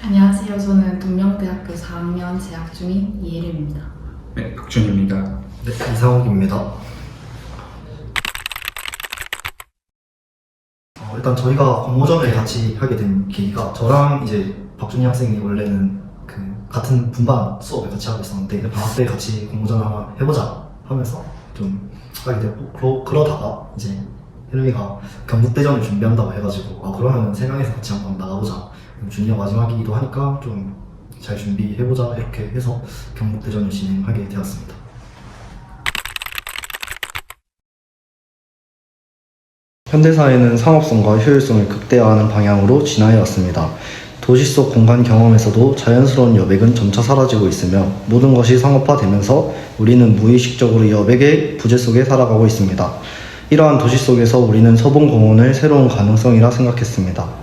안녕하세요. 저는 동명대학교 4학년 재학 중인 이혜림입니다. 네, 박준입니다. 네, 이상욱입니다. 일단 저희가 공모전을 같이 하게 된 계기가 저랑 이제 박준희 학생이 원래는 그 같은 분반 수업을 같이 하고 있었는데 방학 때 같이 공모전을 하나 해보자 하면서 좀 하게 되고 그러다가 이제 혜림이가 경북대전을 준비한다고 해가지고 그러면 세 명이서 같이 한번 나가보자. 준이가 마지막이기도 하니까 좀 잘 준비해보자 이렇게 해서 경북대전을 진행하게 되었습니다. 현대사회는 상업성과 효율성을 극대화하는 방향으로 진화해 왔습니다. 도시 속 공간 경험에서도 자연스러운 여백은 점차 사라지고 있으며 모든 것이 상업화되면서 우리는 무의식적으로 여백의 부재 속에 살아가고 있습니다. 이러한 도시 속에서 우리는 서봉공원을 새로운 가능성이라 생각했습니다.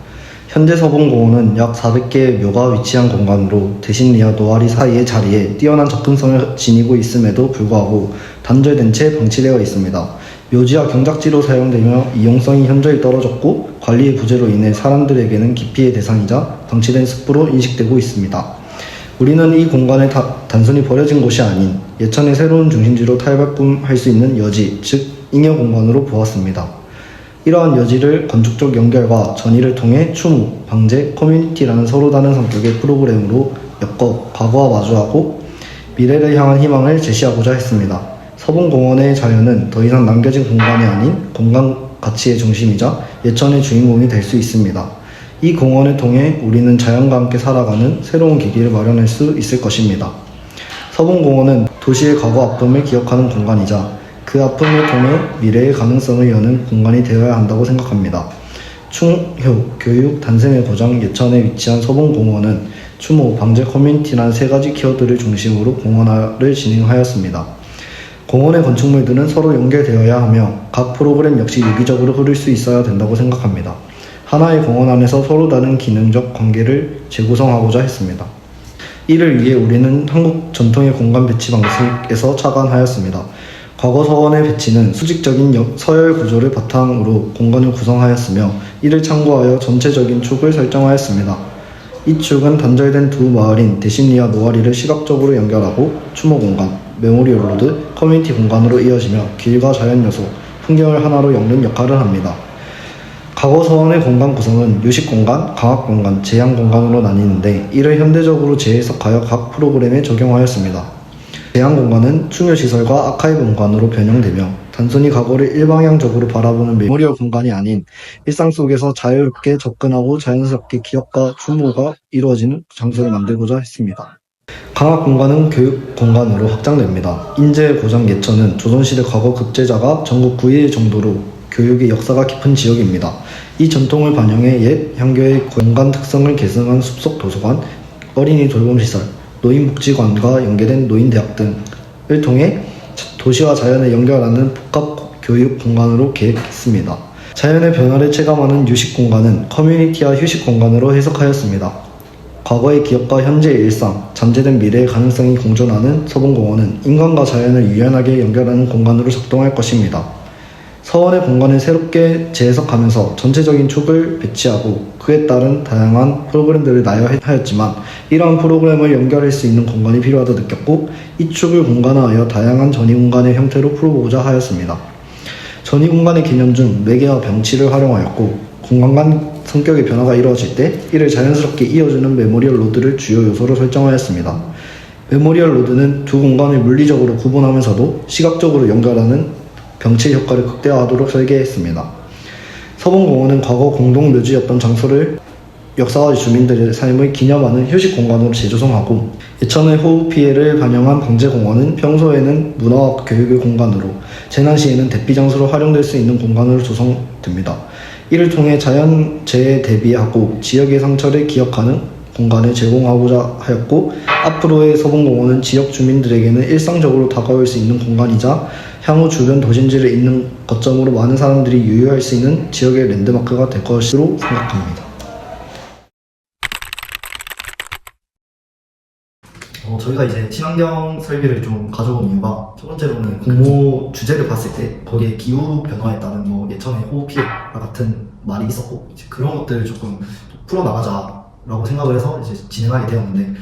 현재 서봉공원은 약 400개의 묘가 위치한 공간으로 대신리와 노아리 사이의 자리에 뛰어난 접근성을 지니고 있음에도 불구하고 단절된 채 방치되어 있습니다. 묘지와 경작지로 사용되며 이용성이 현저히 떨어졌고 관리의 부재로 인해 사람들에게는 기피의 대상이자 방치된 습부로 인식되고 있습니다. 우리는 이 공간을 단순히 버려진 곳이 아닌 예천의 새로운 중심지로 탈바꿈할 수 있는 여지, 즉 잉여 공간으로 보았습니다. 이러한 여지를 건축적 연결과 전이를 통해 추모, 방제, 커뮤니티라는 서로 다른 성격의 프로그램으로 엮어 과거와 마주하고 미래를 향한 희망을 제시하고자 했습니다. 서봉공원의 자연은 더 이상 남겨진 공간이 아닌 공간 가치의 중심이자 예천의 주인공이 될 수 있습니다. 이 공원을 통해 우리는 자연과 함께 살아가는 새로운 계기를 마련할 수 있을 것입니다. 서봉공원은 도시의 과거 아픔을 기억하는 공간이자 그 아픔을 통해 미래의 가능성을 여는 공간이 되어야 한다고 생각합니다. 충효, 교육, 단생의 고장, 예천에 위치한 서봉공원은 추모, 방제, 커뮤니티라는 세 가지 키워드를 중심으로 공원화를 진행하였습니다. 공원의 건축물들은 서로 연결되어야 하며 각 프로그램 역시 유기적으로 흐를 수 있어야 된다고 생각합니다. 하나의 공원 안에서 서로 다른 기능적 관계를 재구성하고자 했습니다. 이를 위해 우리는 한국 전통의 공간 배치 방식에서 착안하였습니다. 과거 서원의 배치는 수직적인 서열 구조를 바탕으로 공간을 구성하였으며 이를 참고하여 전체적인 축을 설정하였습니다. 이 축은 단절된 두 마을인 대신리와 노아리를 시각적으로 연결하고 추모 공간, 메모리얼 로드, 커뮤니티 공간으로 이어지며 길과 자연 요소, 풍경을 하나로 엮는 역할을 합니다. 과거 서원의 공간 구성은 유식 공간, 강학 공간, 제한 공간으로 나뉘는데 이를 현대적으로 재해석하여 각 프로그램에 적용하였습니다. 제한 공간은 충효시설과 아카이브 공간으로 변형되며 단순히 과거를 일방향적으로 바라보는 메모리얼 공간이 아닌 일상 속에서 자유롭게 접근하고 자연스럽게 기억과 추모가 이루어지는 장소를 만들고자 했습니다. 강학 공간은 교육 공간으로 확장됩니다. 인제 고장 예천은 조선시대 과거 급제자가 전국 9일 정도로 교육의 역사가 깊은 지역입니다. 이 전통을 반영해 옛 향교의 공간 특성을 계승한 숲속 도서관, 어린이 돌봄시설, 노인복지관과 연계된 노인대학 등을 통해 도시와 자연을 연결하는 복합 교육 공간으로 계획했습니다. 자연의 변화를 체감하는 유식 공간은 커뮤니티와 휴식 공간으로 해석하였습니다. 과거의 기억과 현재의 일상, 잠재된 미래의 가능성이 공존하는 서봉공원은 인간과 자연을 유연하게 연결하는 공간으로 작동할 것입니다. 서원의 공간을 새롭게 재해석하면서 전체적인 축을 배치하고 그에 따른 다양한 프로그램들을 나열하였지만 이러한 프로그램을 연결할 수 있는 공간이 필요하다 느꼈고 이 축을 공간화하여 다양한 전이 공간의 형태로 풀어보고자 하였습니다. 전이 공간의 개념 중 매개와 병치를 활용하였고 공간 간 성격의 변화가 이루어질 때 이를 자연스럽게 이어주는 메모리얼 로드를 주요 요소로 설정하였습니다. 메모리얼 로드는 두 공간을 물리적으로 구분하면서도 시각적으로 연결하는 병치 효과를 극대화하도록 설계했습니다. 서봉공원은 과거 공동묘지였던 장소를 역사와 주민들의 삶을 기념하는 휴식 공간으로 재조성하고 예천의 호우 피해를 반영한 방제공원은 평소에는 문화와 교육의 공간으로 재난 시에는 대피 장소로 활용될 수 있는 공간으로 조성됩니다. 이를 통해 자연재해에 대비하고 지역의 상처를 기억하는 공간을 제공하고자 하였고, 앞으로의 서본공원은 지역 주민들에게는 일상적으로 다가올 수 있는 공간이자 향후 주변 도심지를 잇는 거점으로 많은 사람들이 유의할 수 있는 지역의 랜드마크가 될 것으로 생각합니다. 저희가 이제 친환경 설비를 좀 가져온 이유가, 첫 번째로는 공모 주제를 봤을 때 거기에 기후 변화에 따른 예천의 호우 피해와 같은 말이 있었고, 이제 그런 것들을 조금 풀어나가자라고 생각을 해서 이제 진행하게 되었는데,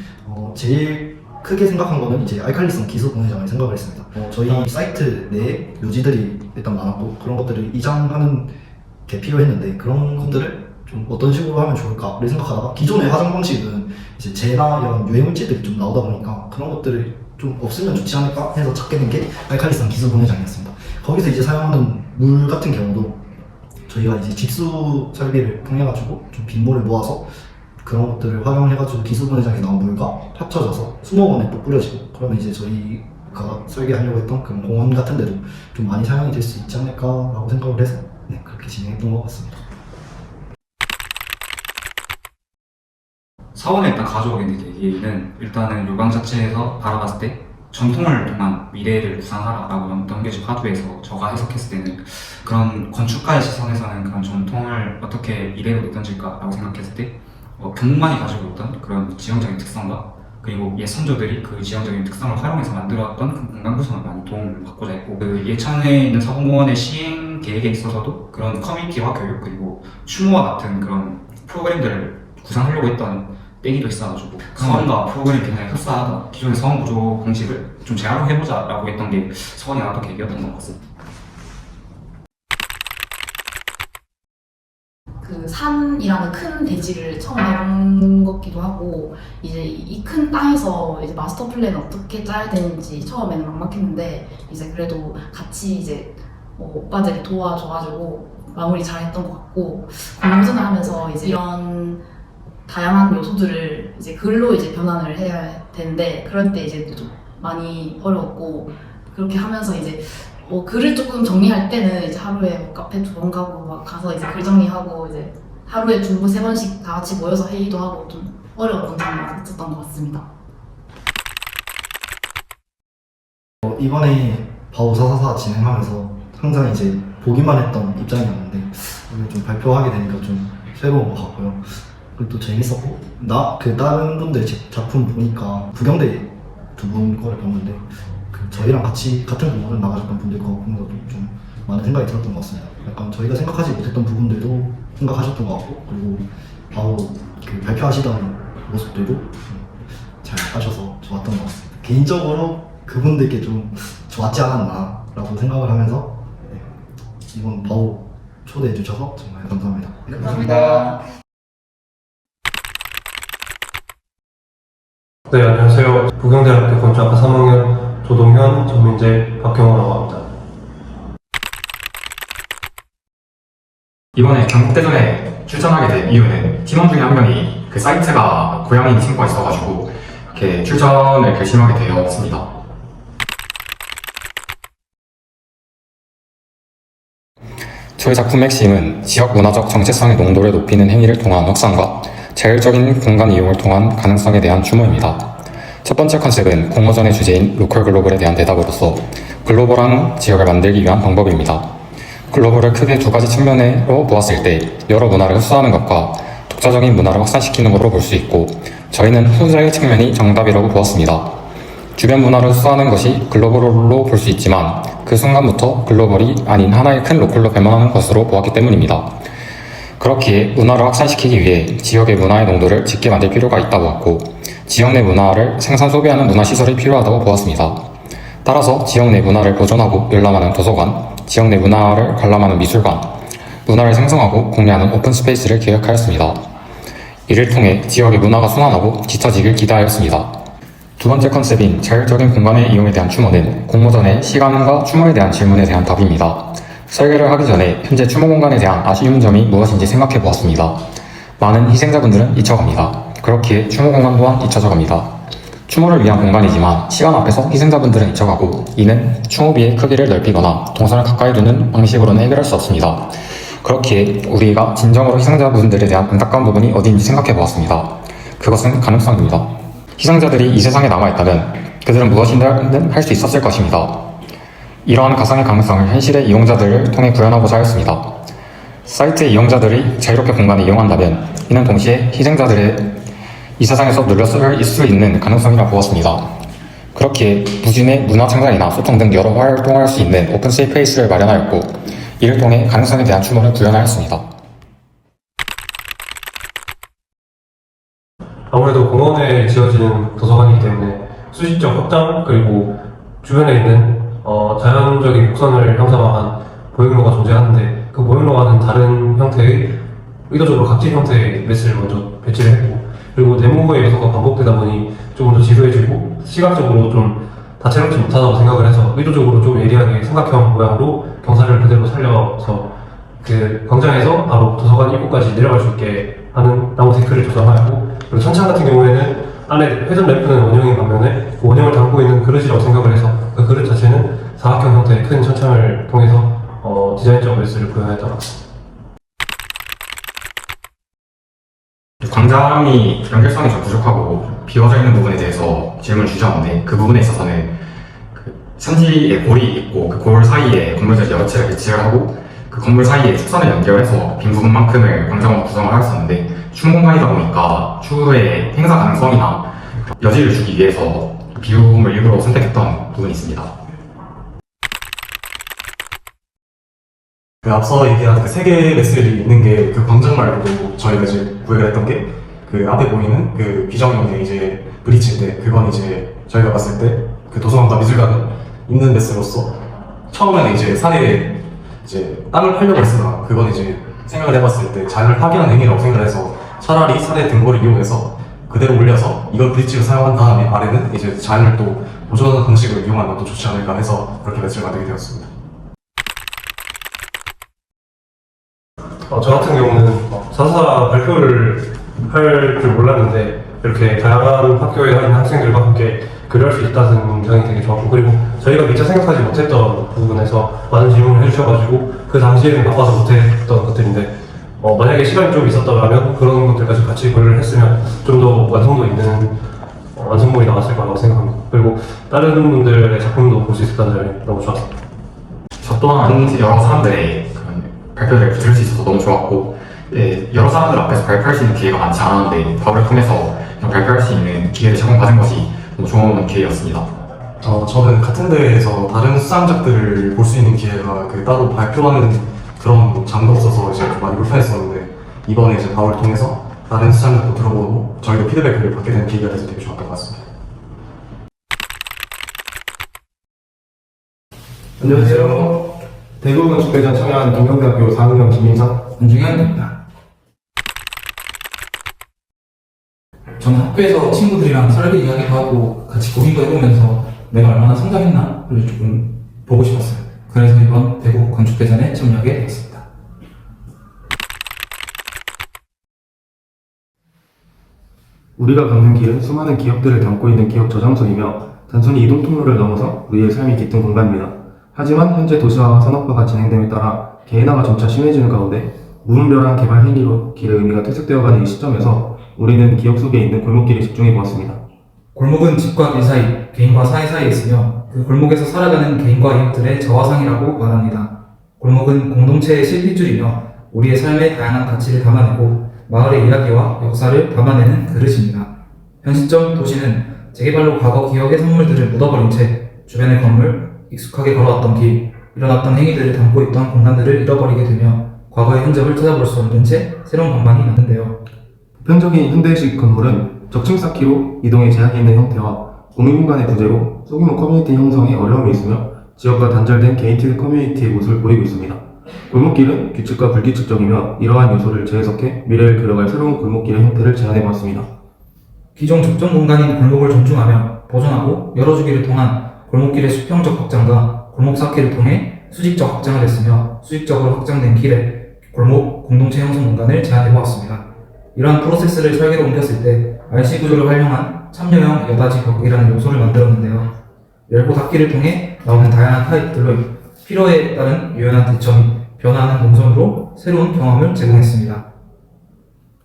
제일 크게 생각한 거는 이제 알칼리성 기수 공회장을 생각을 했습니다. 저희 사이트 내에 묘지들이 일단 많았고, 그런 것들을 이장하는 게 필요했는데, 그런 것들을 좀 어떤 식으로 하면 좋을까를 생각하다가, 기존의 화장 방식은 이제 재나 이런 유해물질들이 좀 나오다 보니까 그런 것들을 좀 없으면 좋지 않을까 해서 찾게 된 게 알칼리성 기수 공회장이었습니다. 거기서 이제 사용하는 물 같은 경우도 저희가 이제 집수 설비를 통해가지고 좀 빗물을 모아서 그런 것들을 활용해가지고 기수 공회장에 나온 물과 합쳐져서 수목원에 또 뿌려지고, 그러면 이제 저희가 설계하려고 했던 그런 공원 같은 데도 좀 많이 사용이 될 수 있지 않을까라고 생각을 해서 그렇게 진행했던 것 같습니다. 사원에 일단 가져오게 된 계기는, 일단은 요강 자체에서 바라봤을 때 전통을 통한 미래를 구상하라라고 넘겨진 화두에서 저가 해석했을 때는, 그런 건축가의 시선에서는 그런 전통을 어떻게 미래로 내던질까라고 생각했을 때 경문만이 가지고 있던 그런 지형적인 특성과, 그리고 옛 선조들이 그 지형적인 특성을 활용해서 만들어왔던 그 공간 구성을 많이 도움을 받고자 했고, 그 예천에 있는 서본공원의 시행 계획에 있어서도 그런 커뮤니티화 교육, 그리고 추모와 같은 그런 프로그램들을 구상하려고 했던 때기도 있어가지고, 서원과 프로그램이 굉장히 흡사하다, 기존의 서원 구조 방식을 좀 재활용해보자 라고 했던 게 서원이 나왔던 계기였던 것 같습니다. 그 산이라는 큰 대지를 처음 해본 것기도 하고, 이제 이 큰 땅에서 이제 마스터 플랜을 어떻게 짜야 되는지 처음에는 막막했는데, 이제 그래도 같이 이제 오빠들이 도와줘가지고 마무리 잘했던 것 같고, 공모전을 하면서 이제 이런 다양한 요소들을 이제 글로 이제 변환을 해야 되는데, 그럴 때 이제 좀 많이 어려웠고, 그렇게 하면서 이제 글을 조금 정리할 때는 이제 하루에 카페 2번 가고 막 가서 이제 글 정리하고, 이제 하루에 2번, 3번씩 다 같이 모여서 회의도 하고 좀 어려웠던 점이 있었던 것 같습니다. 이번에 바오 444 진행하면서 항상 이제 보기만 했던 입장이었는데, 오늘 좀 발표하게 되니까 좀 새로운 것 같고요. 그리고 또 재밌었고, 다른 분들 작품 보니까 부경대 2분 거를 봤는데, 저희랑 같이 같은 공원을 나가셨던 분들 거 보면서도 좀 많은 생각이 들었던 것 같습니다. 약간 저희가 생각하지 못했던 부분들도 생각하셨던 것 같고, 그리고 바로 그 발표하시던 모습들도 잘 하셔서 좋았던 것 같습니다. 개인적으로 그분들께 좀 좋았지 않았나라고 생각을 하면서 이번 바오 초대해 주셔서 정말 감사합니다. 감사합니다. 네, 안녕하세요. 부경대학교 건축학과 3학년 조동현, 전민재, 박경호라고 합니다. 이번에 경북대전에 출전하게 된 이유는 팀원 중에 한 명이 그 사이트가 고양이 친구가 있어가지고 이렇게 출전을 결심하게 되었습니다. 저희 작품 핵심은 지역 문화적 정체성의 농도를 높이는 행위를 통한 확산과 자율적인 공간 이용을 통한 가능성에 대한 추모입니다. 첫 번째 컨셉은 공모전의 주제인 로컬 글로벌에 대한 대답으로서 글로벌한 지역을 만들기 위한 방법입니다. 글로벌을 크게 2가지 측면으로 보았을 때 여러 문화를 흡수하는 것과 독자적인 문화를 확산시키는 것으로 볼 수 있고, 저희는 후자의 측면이 정답이라고 보았습니다. 주변 문화를 흡수하는 것이 글로벌로 볼 수 있지만 그 순간부터 글로벌이 아닌 하나의 큰 로컬로 변화하는 것으로 보았기 때문입니다. 그렇기에 문화를 확산시키기 위해 지역의 문화의 농도를 짙게 만들 필요가 있다고 보았고, 지역 내 문화를 생산 소비하는 문화시설이 필요하다고 보았습니다. 따라서 지역 내 문화를 보존하고 열람하는 도서관, 지역 내 문화를 관람하는 미술관, 문화를 생성하고 공유하는 오픈 스페이스를 계획하였습니다. 이를 통해 지역의 문화가 순환하고 짙어지길 기대하였습니다. 두 번째 컨셉인 자율적인 공간의 이용에 대한 추모는 공모전의 시간과 추모에 대한 질문에 대한 답입니다. 설계를 하기 전에 현재 추모 공간에 대한 아쉬운 점이 무엇인지 생각해 보았습니다. 많은 희생자분들은 잊혀갑니다. 그렇기에 추모 공간 또한 잊혀져 갑니다. 추모를 위한 공간이지만 시간 앞에서 희생자분들은 잊혀가고, 이는 추모비의 크기를 넓히거나 동선을 가까이 두는 방식으로는 해결할 수 없습니다. 그렇기에 우리가 진정으로 희생자분들에 대한 안타까운 부분이 어디인지 생각해 보았습니다. 그것은 가능성입니다. 희생자들이 이 세상에 남아있다면 그들은 무엇이든 할 수 있었을 것입니다. 이러한 가상의 가능성을 현실의 이용자들을 통해 구현하고자 하였습니다. 사이트의 이용자들이 자유롭게 공간을 이용한다면 이는 동시에 희생자들의 이 세상에서 눌렸을 수 있는 가능성이라 보았습니다. 그렇기에 무진의 문화 창작이나 소통 등 여러 활동할 수 있는 오픈 스페이스를 마련하였고 이를 통해 가능성에 대한 추모를 구현하였습니다. 아무래도 공원에 지어지는 도서관이기 때문에 수직적 확장 그리고 주변에 있는 자연적인 곡선을 형상화한 보행로가 존재하는데 그 보행로와는 다른 형태의 의도적으로 각질 형태의 매스를 먼저 배치를 했고 그리고 네모의 요소가 반복되다 보니 조금 더 지루해지고 시각적으로 좀 다채롭지 못하다고 생각을 해서 의도적으로 좀 예리하게 삼각형 모양으로 경사를 그대로 살려서 그 광장에서 바로 도서관 입구까지 내려갈 수 있게 하는 나무 데크를 조성하였고 그리고 천창 같은 경우에는 안에 회전 램프는 원형인 반면에 그 원형을 담고 있는 그릇이라고 생각을 해서 그 그릇 자체는 사각형 형태의 큰 천창을 통해서 디자인적 매스를 구현했다고 합니다. 광장이 연결성이 좀 부족하고 비어져 있는 부분에 대해서 질문을 주셨는데 그 부분에 있어서는 산지에 골이 있고 그 골 사이에 건물들 여러 채를 배치를 하고 그 건물 사이에 축선을 연결해서 빈 부분만큼을 광장으로 구성을 하였었는데 추운 공간이다 보니까 추후에 행사 가능성이나 여지를 주기 위해서 비움을 일부러 선택했던 부분이 있습니다. 그 앞서 얘기한 그 세 개의 매스들이 있는 게 그 광장 말고 저희가 이제 구획을 했던 게 그 앞에 보이는 그 비정형의 이제 브릿지인데 그건 이제 저희가 봤을 때 그 도서관과 미술관은 있는 매스로서 처음에는 이제 산에 이제 땅을 팔려고 했으나 그건 이제 생각을 해봤을 때 자연을 파괴하는 행위라고 생각을 해서 차라리 산의 등골을 이용해서 그대로 올려서 이걸 브릿지로 사용한 다음에 아래는 이제 자연을 또 보존하는 방식을 이용하면 또 좋지 않을까 해서 그렇게 매스를 만들게 되었습니다. 저 같은 경우는 사사 발표를 할 줄 몰랐는데 이렇게 다양한 학교에 있는 학생들과 함께 교류할 수 있다는 점이 되게 좋았고 그리고 저희가 미처 생각하지 못했던 부분에서 많은 질문을 해주셔가지고 그 당시에는 바빠서 못했던 것들인데 만약에 시간이 좀 있었다면 그런 것들까지 같이 교류를 했으면 좀 더 완성도 있는 완성물이 나왔을 거라고 생각합니다. 그리고 다른 분들의 작품도 볼 수 있었다는 점이 너무 좋았습니다. 저 또한 여러 사람들의 그런 발표를 들을 수 있어서 너무 좋았고 여러 사람들 앞에서 발표할 수 있는 기회가 많지 않았는데 밥을 통해서 발표할 수 있는 기회를 제공받은 것이 너무 좋은 기회였습니다. 저는 같은 대회에서 다른 수상작들을 볼 수 있는 기회가 따로 발표하는 그런 장도 없어서 이제 많이 불편했었는데 이번에 이제 바울을 통해서 다른 수상작도 들어보고 저희도 피드백을 받게 된 기회가 돼서 되게 좋았던 것 같습니다. 안녕하세요. 대구건축대전 청양 동경대학교 4학년 김민석 안중현입니다. 저는 학교에서 친구들이랑 설계 이야기도 하고 같이 고민도 해보면서 내가 얼마나 성장했나를 조금 보고 싶었어요. 그래서 이번 대구 건축대전에 참여하게 되었습니다. 우리가 걷는 길은 수많은 기억들을 담고 있는 기억 저장소이며 단순히 이동 통로를 넘어서 우리의 삶이 깃든 공간입니다. 하지만 현재 도시화와 산업화가 진행됨에 따라 개인화가 점차 심해지는 가운데 무분별한 개발 행위로 길의 의미가 퇴색되어가는 이 시점에서 우리는 기억 속에 있는 골목길에 집중해 보았습니다. 골목은 집과 길 사이, 개인과 사회 사이에 있으며 그 골목에서 살아가는 개인과 이웃들의 저화상이라고 말합니다. 골목은 공동체의 실핏줄이며 우리의 삶의 다양한 가치를 담아내고 마을의 이야기와 역사를 담아내는 그릇입니다. 현 시점 도시는 재개발로 과거 기억의 산물들을 묻어버린 채 주변의 건물, 익숙하게 걸어왔던 길, 일어났던 행위들을 담고 있던 공간들을 잃어버리게 되며 과거의 흔적을 찾아볼 수 없는 채 새로운 방망이 났는데요. 보편적인 현대식 건물은 적층 쌓기로 이동에 제약이 있는 형태와 공유공간의 부재로 소규모 커뮤니티 형성에 어려움이 있으며 지역과 단절된 게이티드 커뮤니티의 모습을 보이고 있습니다. 골목길은 규칙과 불규칙적이며 이러한 요소를 재해석해 미래를 그려갈 새로운 골목길의 형태를 제안해보았습니다. 기존 적정 공간인 골목을 존중하며 보존하고 열어주기를 통한 골목길의 수평적 확장과 골목 쌓기를 통해 수직적 확장을 했으며 수직적으로 확장된 길에 골목 공동체 형성 공간을 제안해보았습니다. 이러한 프로세스를 설계로 옮겼을 때 RC 구조를 활용한 참여형 여닫이 벽이라는 요소를 만들었는데요. 열고 닫기를 통해 나오는 다양한 타입들로 필요에 따른 유연한 대처 및 변화하는 동선으로 새로운 경험을 제공했습니다.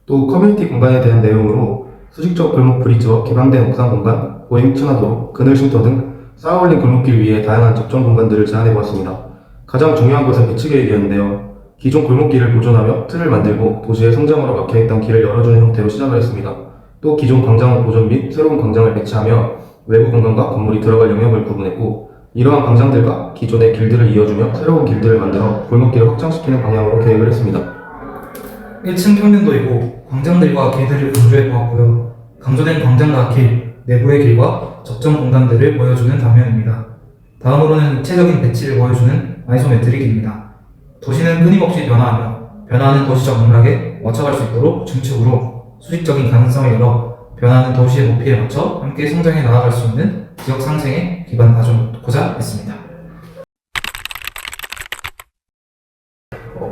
또 커뮤니티 공간에 대한 내용으로 수직적 골목 브릿지와 개방된 옥상 공간, 보행 천화도로, 그늘 쉼터 등 쌓아올린 골목길 위에 다양한 접점 공간들을 제안해 보았습니다. 가장 중요한 것은 배치 계획이었는데요. 기존 골목길을 보존하며 틀을 만들고 도시의 성장으로 막혀있던 길을 열어주는 형태로 시작을 했습니다. 또 기존 광장을 보존 및 새로운 광장을 배치하며 외부 공간과 건물이 들어갈 영역을 구분했고, 이러한 광장들과 기존의 길들을 이어주며 새로운 길들을 만들어 골목길을 확장시키는 방향으로 계획을 했습니다. 1층 평면도이고 광장들과 길들을 강조해 보았고요. 강조된 광장과 길, 내부의 길과 접점 공간들을 보여주는 단면입니다. 다음으로는 입체적인 배치를 보여주는 아이소메트릭입니다. 도시는 끊임없이 변화하며 변화하는 도시적 맥락에 맞춰갈 수 있도록 중축으로 수직적인 가능성을 열어 변화하는 도시의 높이에 맞춰 함께 성장해 나아갈 수 있는 지역 상생에 기반 다져놓고자 했습니다.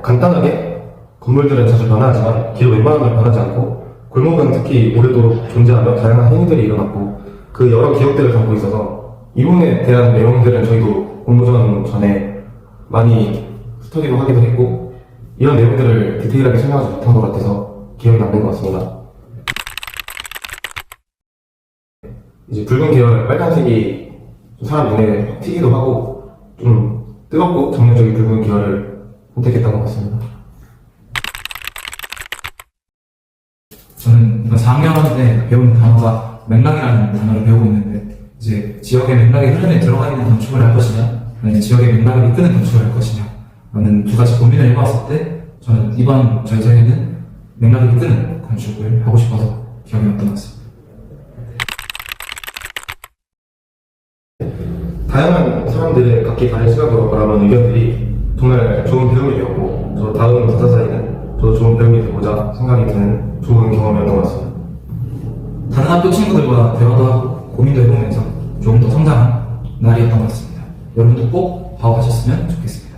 간단하게 건물들은 자주 변화하지만 길 웬만하면 변하지 않고, 골목은 특히 오래도록 존재하며 다양한 행위들이 일어났고 그 여러 기억들을 담고 있어서 이론에 대한 내용들은 저희도 공모전 전에 많이 스터디로 하기도 했고, 이런 내용들을 디테일하게 설명하지 못한 것 같아서 기억이 남는 것 같습니다. 이제 붉은 계열 빨간색이 좀 사람 눈에 튀기도 하고 좀 뜨겁고 정열적인 붉은 계열을 선택했던 것 같습니다. 저는 이번 4학년 때 배우는 단어가 맥락이라는 단어를 배우고 있는데, 이제 지역의 맥락의 흐름에 들어가 있는 건축을 할 것이냐, 아니면 지역의 맥락을 이끄는 건축을 할 것이냐 라는 두 가지 고민을 해봤을 때, 저는 이번 저희 생에는 맥락을 이끄는 건축을 하고 싶어서 기억이 났던 것 같습니다. 다양한 사람들의 각기 다른 시각으로 바라보는 의견들이 정말 좋은 배움이 되었고, 저 다음 4사사에는 저도 좋은 배움이 되고자 생각이 드는 좋은 경험이었던 것 같습니다. 다른 학교 친구들과 대화도 하고 고민도 해보면서 조금 더 성장한 날이었던 것 같습니다. 여러분도 꼭 봐가셨으면 좋겠습니다.